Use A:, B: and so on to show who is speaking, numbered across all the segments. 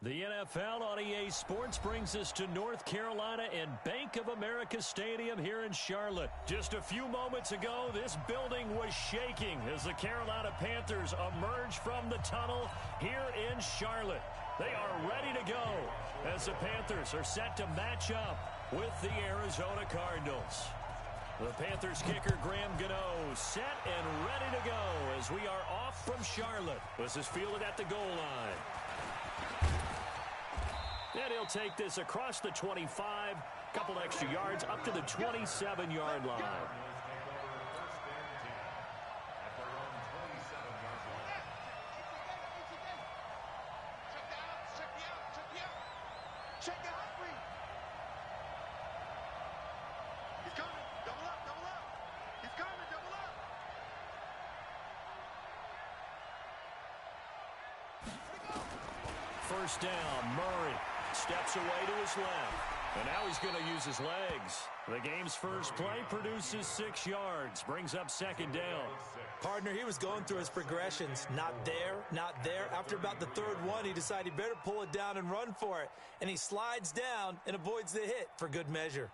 A: The NFL on EA Sports brings us to North Carolina and Bank of America Stadium here in Charlotte. Just a few moments ago, this building was shaking as the Carolina Panthers emerge from the tunnel here in Charlotte. They are ready to go as the Panthers are set to match up with the Arizona Cardinals. The Panthers kicker Graham Gano set and ready to go as we are off from Charlotte. This is fielded at the goal line. And he'll take this across the 25, couple extra yards up to the 27-yard line. First down, Murray steps away to his left. And now he's going to use his legs. The game's first play produces 6 yards, brings up second down.
B: Partner, he was going through his progressions. Not there, not there. After about the third one, he decided he better pull it down and run for it. And he slides down and avoids the hit for good measure.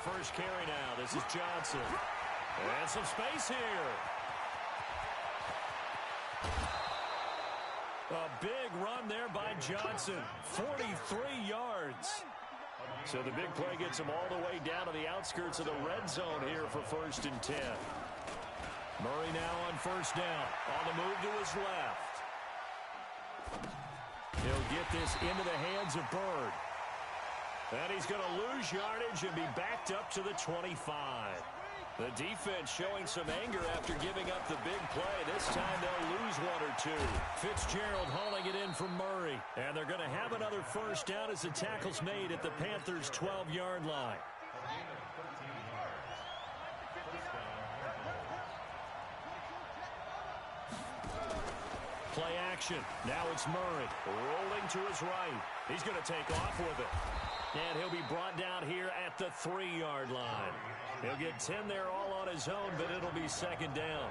A: First carry now. This is Johnson. And some space here. A big run there by Johnson. 43 yards. So the big play gets him all the way down to the outskirts of the red zone here for 1st and 10. Murray now on first down. On the move to his left. He'll get this into the hands of Bird. And he's going to lose yardage and be backed up to the 25. The defense showing some anger after giving up the big play. This time they'll lose 1 or 2. Fitzgerald hauling it in from Murray. And they're going to have another first down as the tackle's made at the Panthers' 12-yard line. Play action. Now it's Murray rolling to his right. He's going to take off with it. And he'll be brought down here at the 3-yard line. He'll get 10 there all on his own, but it'll be second down.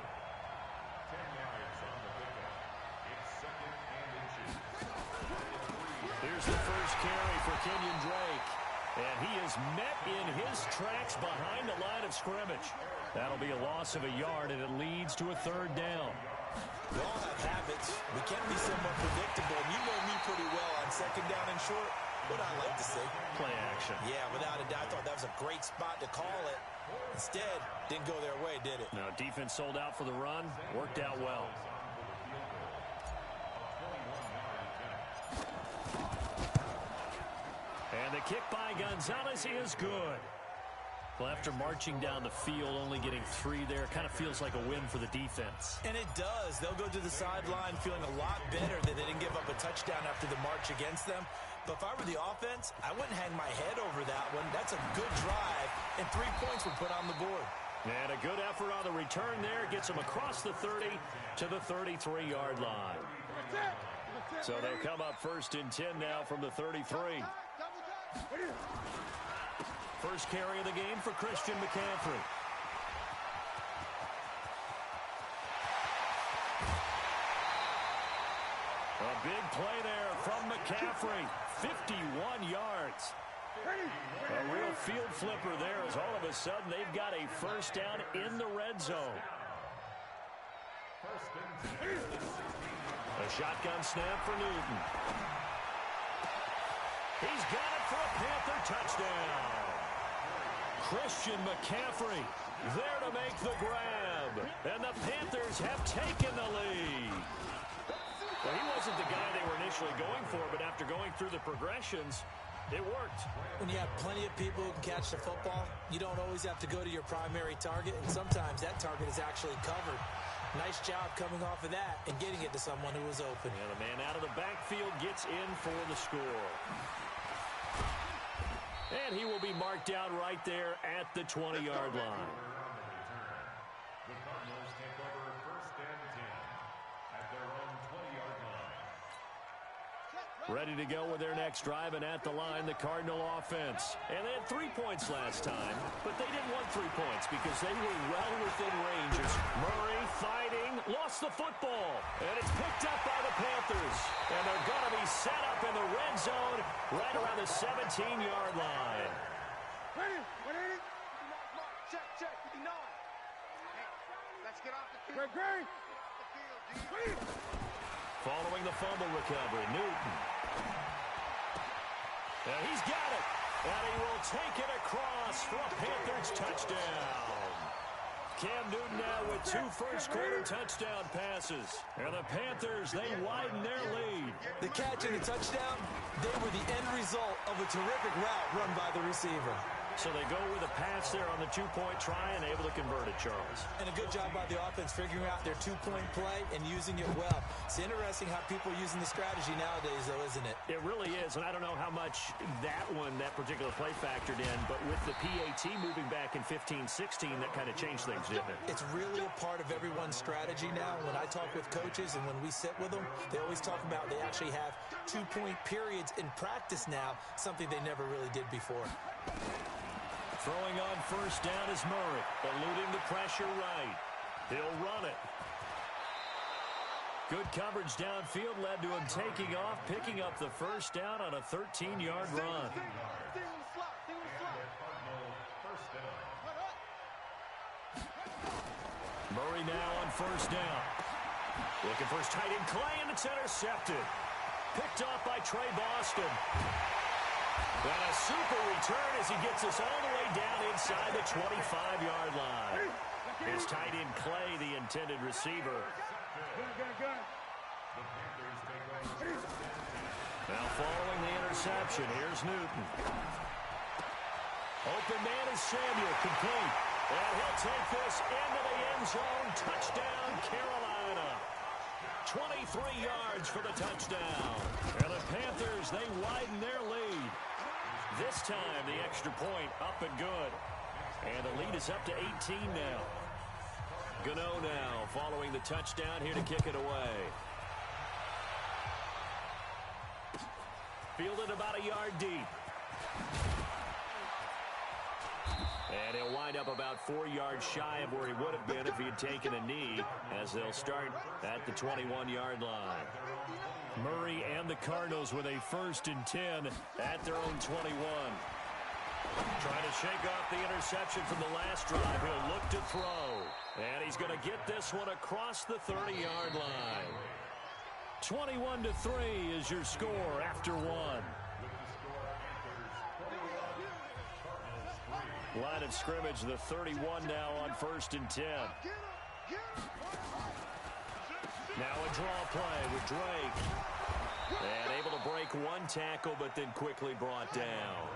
A: Here's the first carry for Kenyon Drake. And he is met in his tracks behind the line of scrimmage. That'll be a loss of a yard, and it leads to a third down.
B: We all have habits. We can be somewhat predictable. And you know me pretty well on second down and short. What I like to say.
A: Play action.
B: Yeah, without a doubt. I thought that was a great spot to call it. Instead, didn't go their way, did it?
A: No, defense sold out for the run. Worked out well. And the kick by Gonzalez is good. Well, after marching down the field, only getting 3 there, kind of feels like a win for the defense.
B: And it does. They'll go to the sideline feeling a lot better that they didn't give up a touchdown after the march against them. But if I were the offense, I wouldn't hang my head over that one. That's a good drive, and 3 points were put on the board.
A: And a good effort on the return there. Gets them across the 30 to the 33-yard line. So they'll come up 1st and 10 now from the 33. First carry of the game for Christian McCaffrey. A big play there from McCaffrey. 51 yards. A real field flipper there as all of a sudden they've got a first down in the red zone. A shotgun snap for Newton. He's got it for a Panther touchdown. Christian McCaffrey there to make the grab. And the Panthers have taken the lead. Well, he wasn't the guy they were initially going for, but after going through the progressions, it worked.
B: When you have plenty of people who can catch the football, you don't always have to go to your primary target, and sometimes that target is actually covered. Nice job coming off of that and getting it to someone who was open.
A: Yeah, the man out of the backfield gets in for the score. And he will be marked down right there at the 20-yard line.
C: The Cardinals take over 1st and 10 at their own 20-yard line.
A: Ready to go with their next drive, and at the line, the Cardinal offense. And they had 3 points last time, but they didn't want 3 points because they were well within range. Murray fighting, lost the football, and it's picked up by the Panthers. And they're going to be set up in the red zone right around the 17-yard line.
C: Ready? Check, 59. Let's get off the field. Great.
A: Following the fumble recovery, Newton. And he's got it. And he will take it across for a Panthers touchdown. Cam Newton now with 2 first-quarter touchdown passes. And the Panthers, they widen their lead.
B: The catch and the touchdown, they were the end result of a terrific route run by the receiver.
A: So they go with a pass there on the 2-point try and able to convert it, Charles.
B: And a good job by the offense figuring out their 2-point play and using it well. It's interesting how people are using the strategy nowadays, though, isn't it?
A: It really is, and I don't know how much that particular play factored in, but with the PAT moving back in 15-16, that kind of changed things, didn't it?
B: It's really a part of everyone's strategy now. When I talk with coaches and when we sit with them, they always talk about they actually have 2-point periods in practice now, something they never really did before.
A: Throwing on first down is Murray, eluding the pressure right. He'll run it. Good coverage downfield led to him taking off, picking up the first down on a 13-yard run. Murray now on first down. Looking for his tight end Clay, and it's intercepted. Picked off by Trey Boston. And a super return as he gets us all the way down inside the 25-yard line. His tight end Clay, the intended receiver. Now following the interception, here's Newton. Open man is Samuel, complete. And he'll take this into the end zone. Touchdown, Carolina. 23 yards for the touchdown. And the Panthers, they widen their lead. This time, the extra point up and good. And the lead is up to 18 now. Gano now following the touchdown here to kick it away. Fielded about a yard deep. And he'll wind up about 4 yards shy of where he would have been if he had taken a knee, as they'll start at the 21-yard line. Murray and the Cardinals with a 1st and 10 at their own 21. Trying to shake off the interception from the last drive. He'll look to throw. And he's going to get this one across the 30-yard line. 21-3 is your score after 1. Line of scrimmage, the 31 now on 1st and 10. Now a draw play with Drake. And able to break 1 tackle, but then quickly brought down.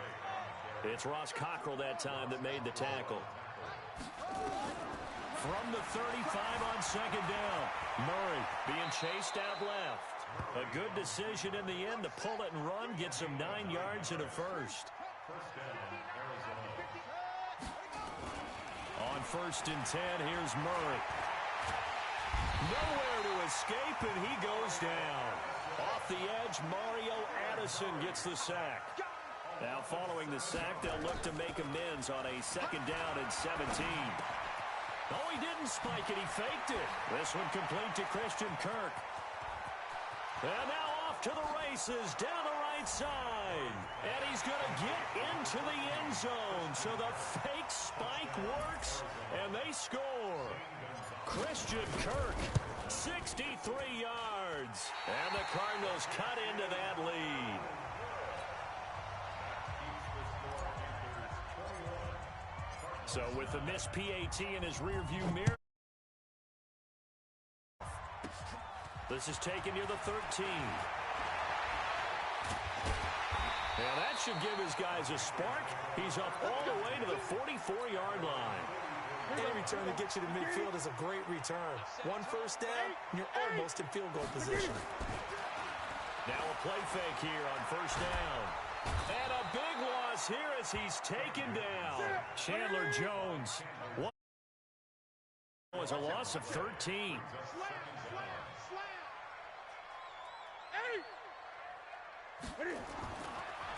A: It's Ross Cockrell that time that made the tackle. From the 35 on 2nd down. Murray being chased out left. A good decision in the end to pull it and run. Gets him 9 yards and a first. On 1st and 10, here's Murray. Nowhere to escape, and he goes down. Off the edge, Mario Addison gets the sack. Now following the sack, they'll look to make amends on a 2nd down and 17. Oh, he didn't spike it, he faked it. This one complete to Christian Kirk. And now off to the races, down the right side. And he's going to get into the end zone. So the fake spike works, and they score. Christian Kirk, 63 yards. And the Cardinals cut into that lead. So with the missed PAT in his rearview mirror, this is taken near the 13. And that should give his guys a spark. He's up all the way to the 44-yard line.
B: Any return that gets you to midfield is a great return. 1 first down, and you're almost in field goal position.
A: Now a play fake here on 1st down. And a big loss here as he's taken down. Chandler Jones. What was a loss of 13.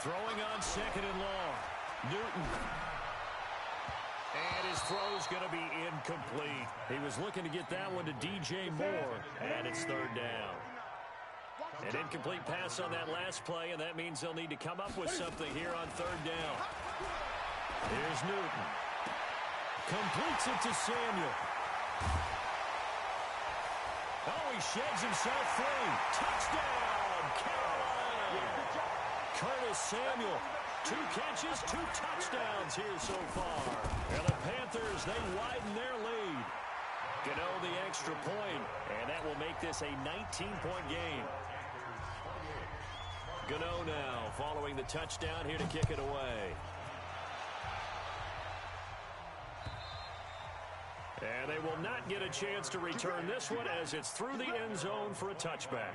A: Throwing on second and long. Newton. And his throw's going to be incomplete. He was looking to get that one to DJ Moore, and it's third down. An incomplete pass on that last play, and that means they'll need to come up with something here on third down. Here's Newton. Completes it to Samuel. Oh, he sheds himself free. Touchdown, Carolina. Curtis Samuel. 2 catches, 2 touchdowns here so far. And the Panthers, they widen their lead. Gano the extra point, and that will make this a 19-point game. Gano now following the touchdown here to kick it away. And they will not get a chance to return this one as it's through the end zone for a touchback.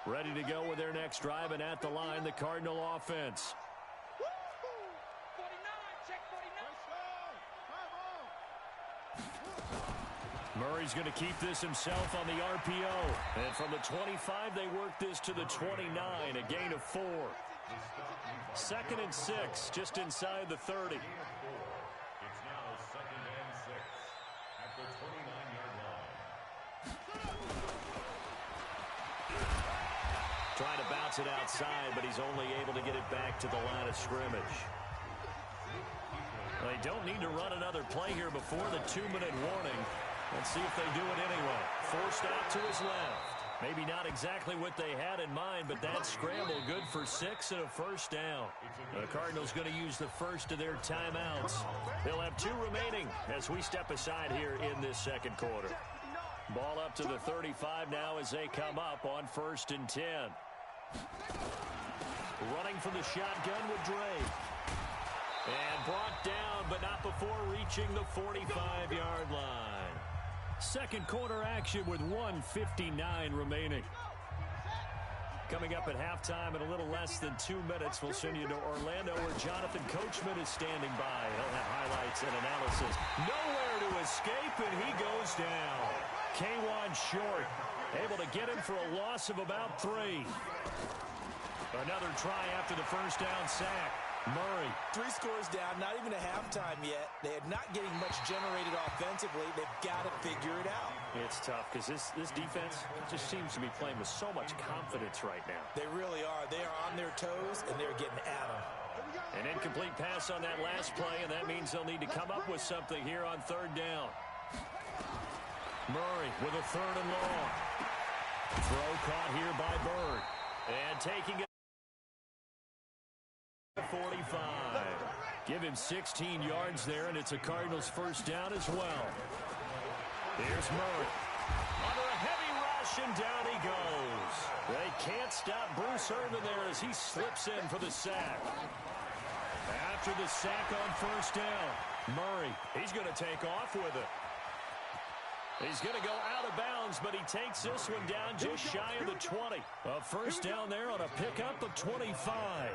A: Ready to go with their next drive, and at the line, the Cardinal offense. Murray's going to keep this himself on the RPO. And from the 25, they work this to the 29, a gain of 4. 2nd and 6, just inside the 30.
D: It's now 2nd and 6 at the 29-yard line.
A: Trying to bounce it outside, but he's only able to get it back to the line of scrimmage. They don't need to run another play here before the 2-minute warning. Let's see if they do it anyway. Forced out to his left. Maybe not exactly what they had in mind, but that scramble good for 6 and a first down. The Cardinals going to use the first of their timeouts. They'll have 2 remaining as we step aside here in this second quarter. Ball up to the 35 now as they come up on 1st and 10. Running from the shotgun with Drake. And brought down, but not before reaching the 45-yard line. Second quarter action with 1:59 remaining. Coming up at halftime in a little less than 2 minutes, we'll send you to Orlando where Jonathan Coachman is standing by. He'll have highlights and analysis. Nowhere to escape, and he goes down. K'Wan Short able to get him for a loss of about 3. Another try after the first down sack. Murray.
B: 3 scores down, not even a halftime yet. They are not getting much generated offensively. They've got to figure it out.
A: It's tough because this defense just seems to be playing with so much confidence right now.
B: They really are. They are on their toes, and they're getting at them.
A: An incomplete pass on that last play, and that means they'll need to come up with something here on third down. Murray with a 3rd and long. Throw caught here by Bird. And taking it 45. Give him 16 yards there, and it's a Cardinals first down as well. Here's Murray. Under a heavy rush, and down he goes. They can't stop Bruce Irvin there as he slips in for the sack. After the sack on first down, Murray, he's going to take off with it. He's going to go out of bounds, but he takes this one down just shy of the 20. A first down there on a pickup of 25.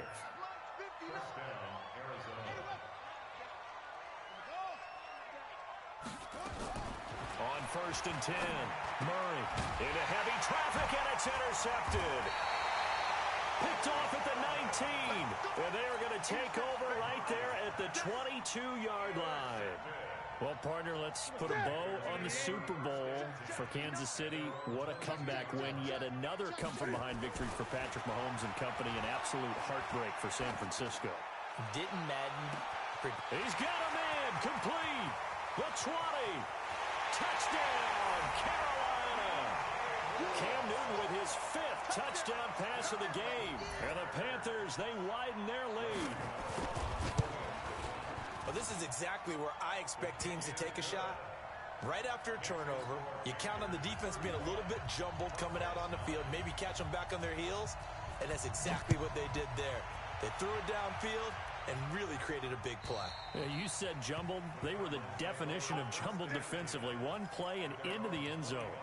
D: First down, Arizona.
A: On 1st and 10, Murray into heavy traffic, and it's intercepted. Picked off at the 19. And they are going to take over right there at the 22-yard line. Well, partner, let's put a bow on the Super Bowl for Kansas City. What a comeback win. Yet another come-from-behind victory for Patrick Mahomes and company. An absolute heartbreak for San Francisco.
B: Didn't Madden...
A: He's got a man. Complete. The 20. Touchdown, Carolina. Cam Newton with his 5th touchdown pass of the game. And the Panthers, they widen their lead.
B: Well, this is exactly where I expect teams to take a shot. Right after a turnover, you count on the defense being a little bit jumbled coming out on the field, maybe catch them back on their heels, and that's exactly what they did there. They threw it downfield and really created a big play.
A: Yeah, you said jumbled. They were the definition of jumbled defensively. One play and into the end zone.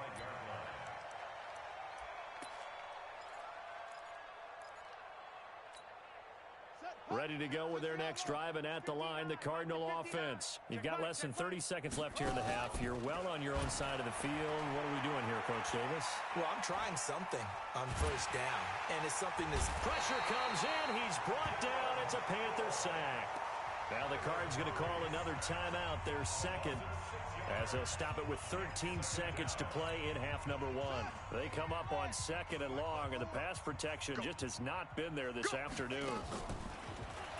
A: Ready to go with their next drive, and at the line, the Cardinal offense. You've got less than 30 seconds left here in the half. You're well on your own side of the field. What are we doing here, Coach Davis?
B: Well, I'm trying something on first down, and it's something that's...
A: Pressure comes in. He's brought down. It's a Panther sack. Now the Cards going to call another timeout, their second, as they'll stop it with 13 seconds to play in half number one. They come up on second and long, and the pass protection just has not been there this afternoon.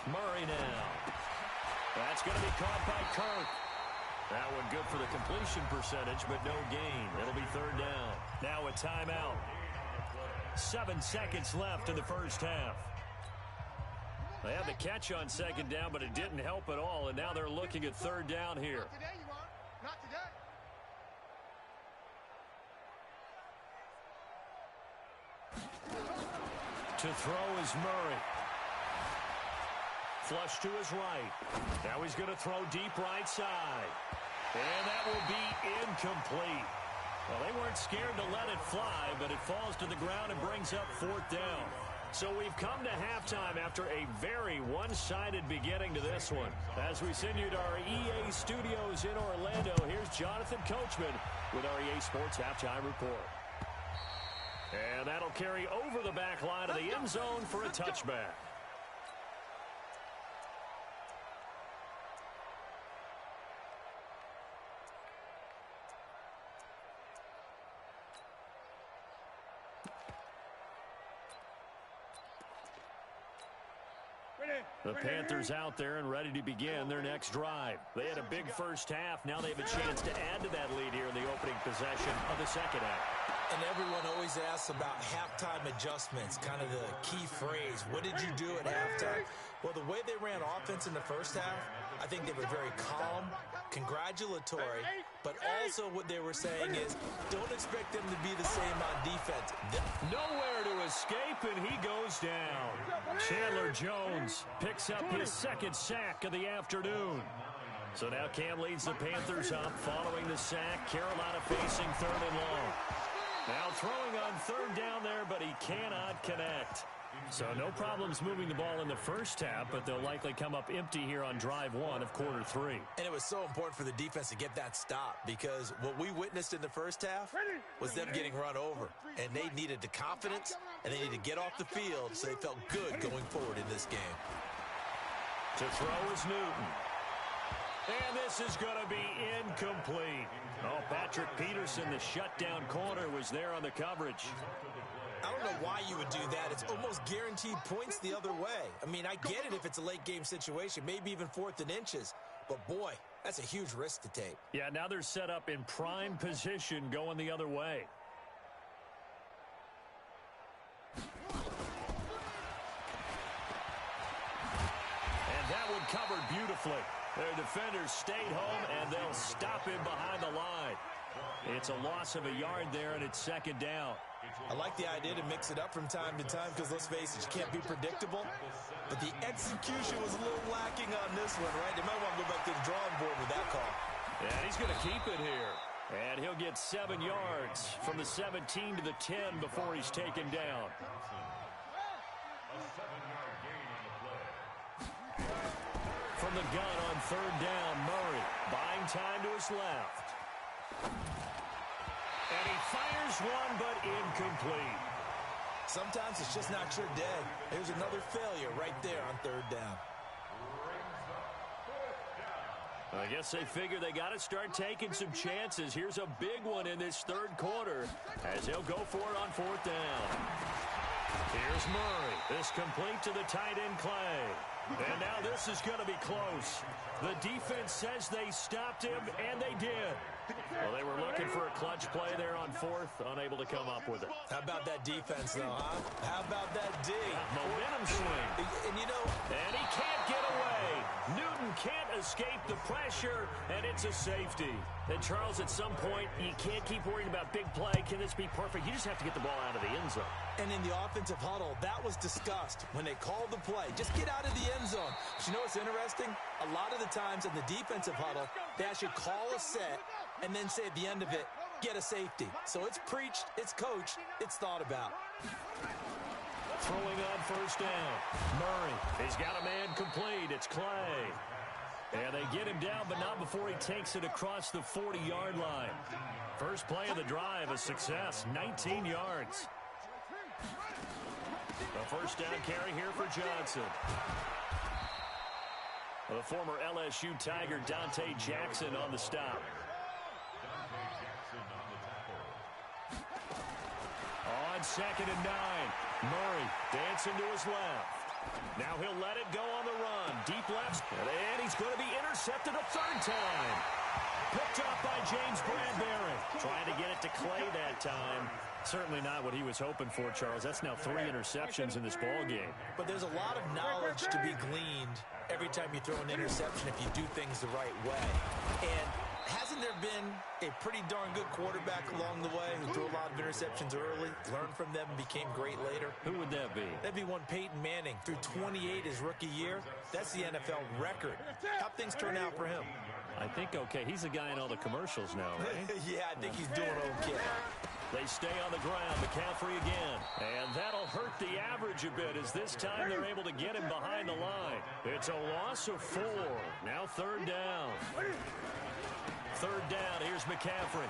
A: Murray now. That's going to be caught by Kirk. That one good for the completion percentage, but no gain. It'll be third down. Now a timeout. 7 seconds left in the first half. They had the catch on second down, but it didn't help at all, and now they're looking at third down here.
C: Not today, you won't. Not today.
A: To throw is Murray. Flush to his right. Now he's going to throw deep right side. And that will be incomplete. Well, they weren't scared to let it fly, but it falls to the ground and brings up fourth down. So we've come to halftime after a very one-sided beginning to this one. As we send you to our EA studios in Orlando, here's Jonathan Coachman with our EA Sports Halftime Report. And that'll carry over the back line of the end zone for a touchback. The Panthers out there and ready to begin their next drive. They had a big first half. Now they have a chance to add to that lead here in the opening possession of the second half.
B: And everyone always asks about halftime adjustments, kind of the key phrase. What did you do at halftime? Well, the way they ran offense in the first half, I think they were very calm, congratulatory, but also what they were saying is don't expect them to be the same on defense.
A: Nowhere to escape, and he goes down. Chandler Jones picks up his second sack of the afternoon. So now Cam leads the Panthers up following the sack. Carolina facing third and long. Now throwing on third down there, but he cannot connect. So no problems moving the ball in the first half, but they'll likely come up empty here on drive one of quarter three.
B: And it was so important for the defense to get that stop because what we witnessed in the first half was them getting run over. And they needed the confidence, and they needed to get off the field so they felt good going forward in this game.
A: To throw is Newton. And this is going to be incomplete. Oh, Patrick Peterson, the shutdown corner, was there on the coverage.
B: I don't know why you would do that. It's almost guaranteed points the other way. I mean, I get it if it's a late game situation, maybe even 4th and inches. But, boy, that's a huge risk to take.
A: Yeah, now they're set up in prime position going the other way. And that one covered beautifully. Their defenders stayed home, and they'll stop him behind the line. It's a loss of a yard there, and it's second down.
B: I like the idea to mix it up from time to time because, let's face it, you can't be predictable. But the execution was a little lacking on this one, right? They might want to go back to the drawing board with that call.
A: And he's going to keep it here. And he'll get 7 yards from the 17 to the 10 before he's taken down.
D: A 7-yard gain on the play.
A: From the gun on third down, Murray buying time to his left. And he fires one, but incomplete.
B: Sometimes it's just not your day. There's another failure right there on third down.
A: I guess they figure they got to start taking some chances. Here's a big one in this third quarter as they'll go for it on fourth down. Here's Murray. This complete to the tight end, Clay. And now this is going to be close. The defense says they stopped him, and they did. Well, they were looking for a clutch play there on fourth, unable to come up with it.
B: How about that defense, though, huh? How about that D?
A: Momentum swing.
B: And, you know...
A: And he can't get away. Newton can't escape the pressure, and it's a safety. And, Charles, at some point, you can't keep worrying about big play. Can this be perfect? You just have to get the ball out of the end zone.
B: And in the offensive huddle, that was discussed when they called the play. Just get out of the end zone. But you know what's interesting? A lot of the times in the defensive huddle, they actually call a set and then say at the end of it, get a safety. So it's preached, it's coached, it's thought about.
A: Throwing on first down. Murray. He's got a man complete. It's Clay. And they get him down, but not before he takes it across the 40-yard line. First play of the drive, a success, 19 yards. A first down carry here for Johnson. The former LSU Tiger, Dante Jackson, on the stop. On 2nd and 9, Murray dancing to his left. Now he'll let it go on the run. Deep left, and he's going to be intercepted a third time. Picked up by James Bradbury. Trying to get it to Clay that time. Certainly not what he was hoping for, Charles. That's now 3 interceptions in this ball game.
B: But there's a lot of knowledge to be gleaned every time you throw an interception if you do things the right way. And hasn't there been a pretty darn good quarterback along the way who threw a lot of interceptions early, learned from them, and became great later?
A: Who would that be?
B: That'd be one Peyton Manning. Threw 28 his rookie year. That's the NFL record. How'd things turn out for him?
A: I think okay. He's the guy in all the commercials now, right?
B: Yeah, I think he's doing okay.
A: They stay on the ground. McCaffrey again. And that'll hurt the average a bit as this time they're able to get him behind the line. It's a loss of 4. Now 3rd down. 3rd down. Here's McCaffrey.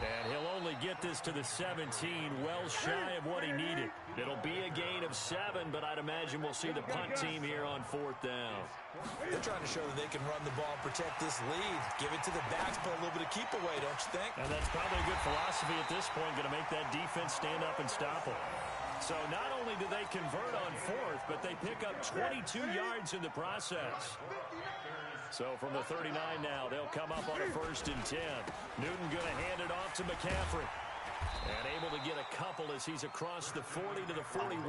A: And he'll only get this to the 17, well shy of what he needed. It'll be a gain of 7, but I'd imagine we'll see the punt team here on 4th down.
B: They're trying to show that they can run the ball and protect this lead. Give it to the backs, put a little bit of keep away, don't you think?
A: And that's probably a good philosophy at this point, going to make that defense stand up and stop them. So not only do they convert on 4th, but they pick up 22 yards in the process. So from the 39 now, they'll come up on a 1st and 10. Newton going to hand it off to McCaffrey. And able to get a couple as he's across the 40 to the 41.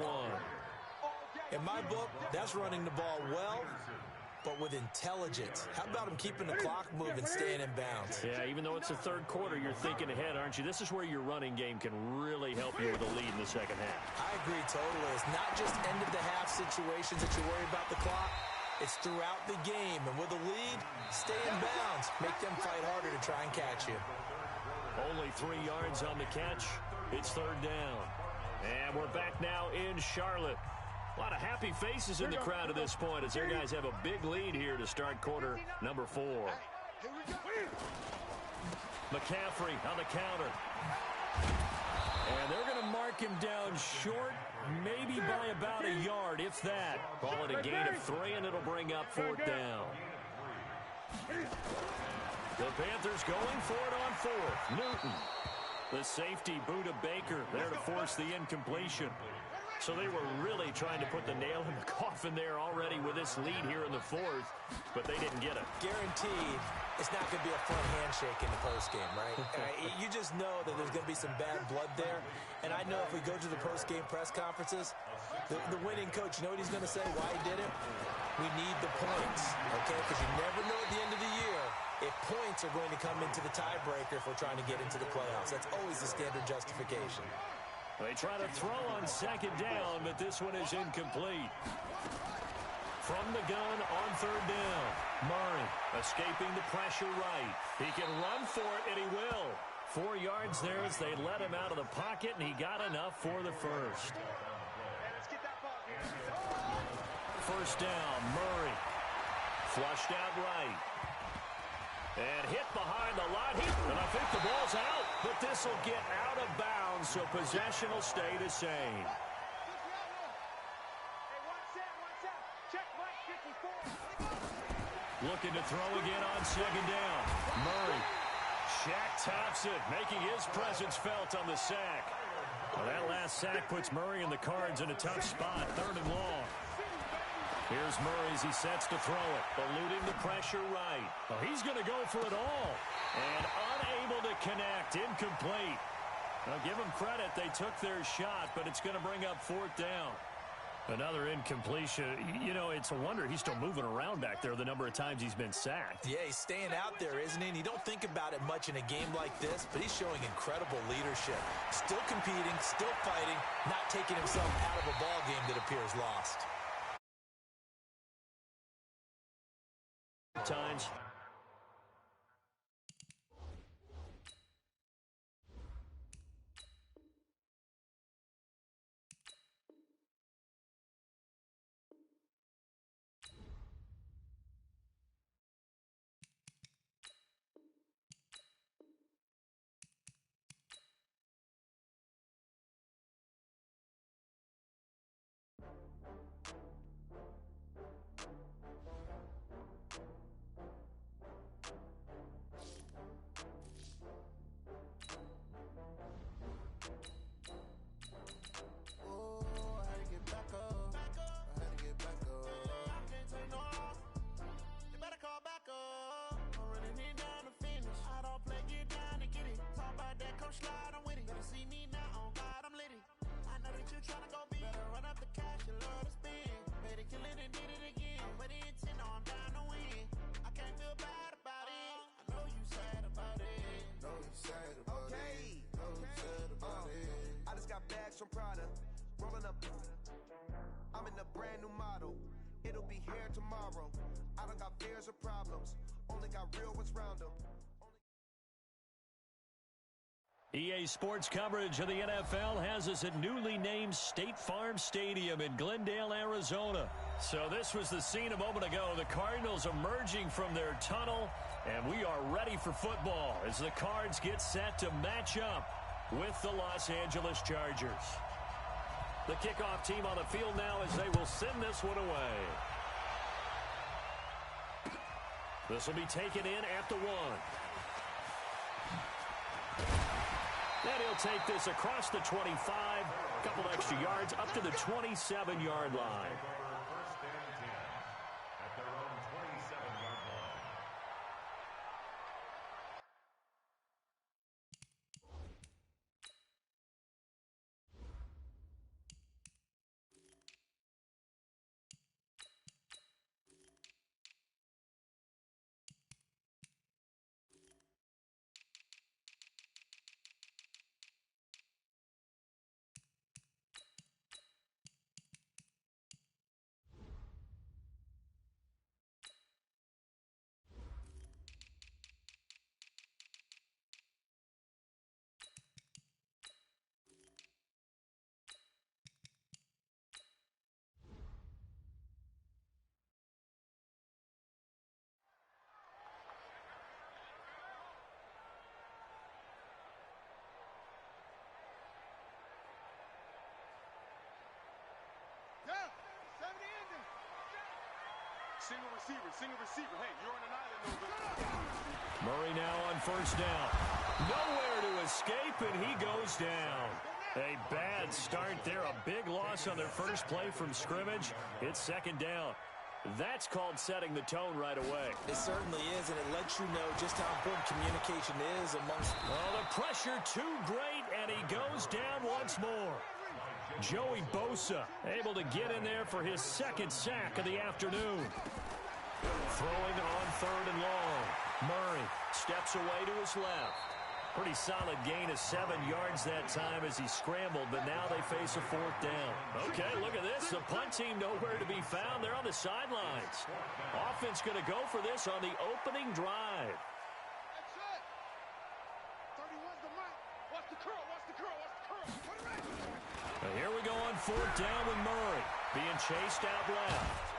B: In my book, that's running the ball well, but with intelligence. How about him keeping the clock moving, staying in bounds?
A: Yeah, even though it's the 3rd quarter, you're thinking ahead, aren't you? This is where your running game can really help you with a lead in the 2nd half.
B: I agree totally. It's not just end-of-the-half situations that you worry about the clock. It's throughout the game. And with a lead, stay in bounds. Make them fight harder to try and catch you.
A: Only 3 yards on the catch. It's 3rd down. And we're back now in Charlotte. A lot of happy faces in the crowd at this point as their guys have a big lead here to start quarter number 4. McCaffrey on the counter. And they're going to mark him down short, maybe by about a yard, if that. Call it a gain of 3, and it'll bring up 4th down. The Panthers going for it on 4th. Newton. The safety, Buda Baker, there to force the incompletion. So they were really trying to put the nail in the coffin there already with this lead here in the 4th, but they didn't get it.
B: Guaranteed it's not going to be a fun handshake in the postgame, right? You just know that there's going to be some bad blood there. And I know if we go to the postgame press conferences, the winning coach, you know what he's going to say, why he did it? We need the points, okay? Because you never know at the end of the year if points are going to come into the tiebreaker if we're trying to get into the playoffs. That's always the standard justification.
A: They try to throw on 2nd down, but this one is incomplete. From the gun on 3rd down. Murray escaping the pressure right. He can run for it, and he will. 4 yards there as they let him out of the pocket, and he got enough for the 1st. First down, Murray. Flushed out right. And hit behind the line. And I think the ball's out, but this will get out of bounds, so possession will stay the same. Looking to throw again on 2nd down. Murray. Shaq tops it, making his presence felt on the sack. Well, that last sack puts Murray and the Cards in a tough spot, 3rd and long. Here's Murray as he sets to throw it, eluding the pressure right. Well, he's going to go for it all, and unable to connect, incomplete. Now, give them credit, they took their shot, but it's going to bring up 4th down. Another incompletion. You know, it's a wonder he's still moving around back there the number of times he's been sacked.
B: Yeah, he's staying out there, isn't he? And you don't think about it much in a game like this, but he's showing incredible leadership. Still competing, still fighting, not taking himself out of a ball game that appears lost.
A: Times.
E: brand new model. It'll be here tomorrow. I don't got fears or problems. Only got real ones round them.
A: EA Sports coverage of the NFL has us at newly named State Farm Stadium in Glendale, Arizona. So this was the scene a moment ago. The Cardinals emerging from their tunnel, and we are ready for football as the Cards get set to match up with the Los Angeles Chargers. The kickoff team on the field now as they will send this one away. This will be taken in at the 1. And he'll take this across the 25, a couple extra yards up to the 27-yard line.
D: First and 10 at their own 27-yard line.
C: Single receiver. Hey, you're on an island over.
A: Murray now on first down. Nowhere to escape, and he goes down. A bad start there. A big loss on their first play from scrimmage. It's second down. That's called setting the tone right away.
B: It certainly is, and it lets you know just how important communication is amongst...
A: Oh, the pressure too great, and he goes down once more. Joey Bosa able to get in there for his second sack of the afternoon. Throwing on third and long. Murray steps away to his left. Pretty solid gain of 7 yards that time as he scrambled, but now they face a fourth down. Okay, look at this. The punt team nowhere to be found. They're on the sidelines. Offense going to go for this on the opening drive.
C: That's it. 31's the mark. Watch the curl. Watch the curl. Watch the curl. Put it right.
A: And here we go on fourth down with Murray being chased out left.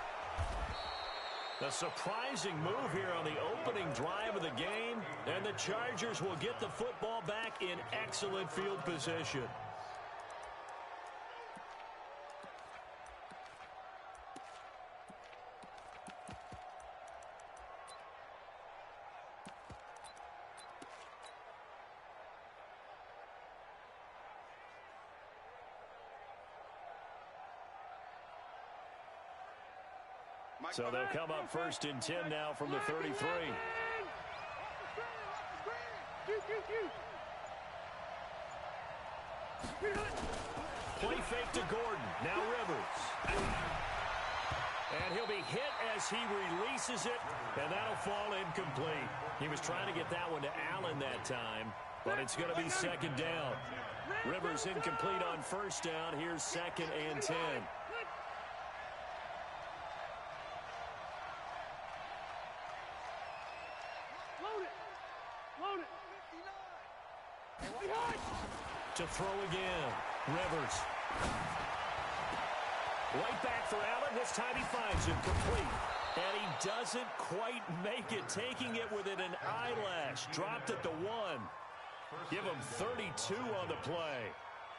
A: A surprising move here on the opening drive of the game, and the Chargers will get the football back in excellent field position. So they'll come up first and 10 now from the 33. Play fake to Gordon. Now Rivers. And he'll be hit as he releases it, and that'll fall incomplete. He was trying to get that one to Allen that time, but it's going to be second down. Rivers incomplete on first down. Here's second and 10. To throw again. Rivers. Right back for Allen. This time he finds him complete. And he doesn't quite make it. Taking it within an eyelash. Dropped at the 1. Give him 32 on the play.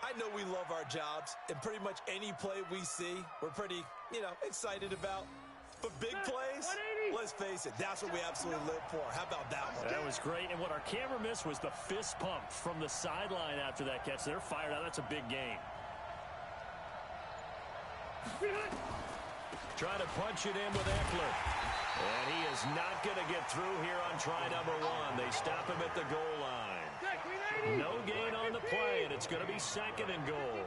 B: I know we love our jobs, and pretty much any play we see, we're pretty, excited about. But big plays, let's face it, that's what we absolutely live for. How about that one?
A: That was great. And what our camera missed was the fist pump from the sideline after that catch. They're fired out. That's a big game. Trying to punch it in with Eckler. And he is not going to get through here on try number 1. They stop him at the goal line. No gain on the play, and it's going to be second and goal.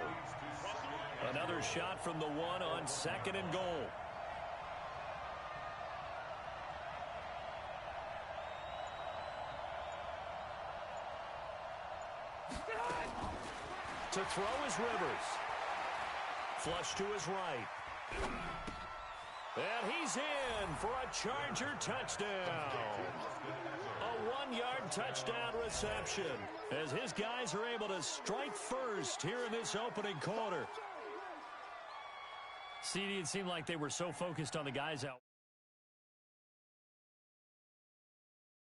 A: Another shot from the 1 on second and goal. To throw is Rivers. Flush to his right. And he's in for a Charger touchdown. A 1-yard touchdown reception as his guys are able to strike first here in this opening quarter. CD, it seemed like they were so focused on the guys out.